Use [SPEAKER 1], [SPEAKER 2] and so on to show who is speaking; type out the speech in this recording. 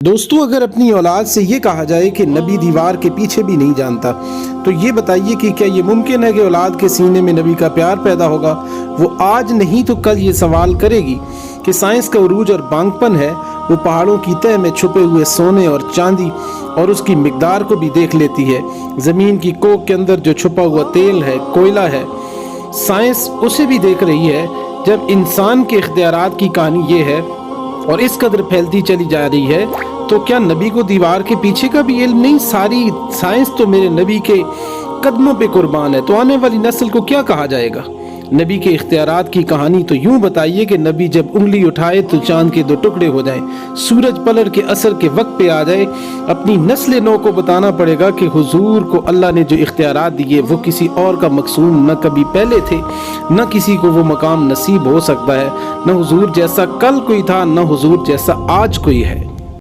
[SPEAKER 1] दोस्तों, अगर अपनी औलाद से ये कहा जाए कि नबी दीवार के पीछे भी नहीं जानता, तो ये बताइए कि क्या ये मुमकिन है कि औलाद के सीने में नबी का प्यार पैदा होगा। वो आज नहीं तो कल ये सवाल करेगी कि साइंस का उरूज और बांगपन है। वो पहाड़ों की तह में छुपे हुए सोने और चांदी और उसकी मिकदार को भी देख लेती है। ज़मीन की कोख के अंदर जो छुपा हुआ तेल है, कोयला है, साइंस उसे भी देख रही है। जब इंसान के इख्तियारात की कहानी ये है और इस कदर फैलती चली जा रही है, तो क्या नबी को दीवार के पीछे का भी इल्म नहीं? सारी साइंस तो मेरे नबी के कदमों पे कुर्बान है, तो आने वाली नस्ल को क्या कहा जाएगा? नबी के इख्तियारात की कहानी तो यूं बताइए कि नबी जब उंगली उठाए तो चांद के 2 टुकड़े हो जाएं, सूरज पलट के असर के वक्त पे आ जाए। अपनी नस्ल नौ को बताना पड़ेगा कि हुजूर को अल्लाह ने जो इख्तियारात दिए वो किसी और का मकसूम न कभी पहले थे, न किसी को वो मकाम नसीब हो सकता है। न हुजूर जैसा कल कोई था, न हुजूर जैसा आज कोई है।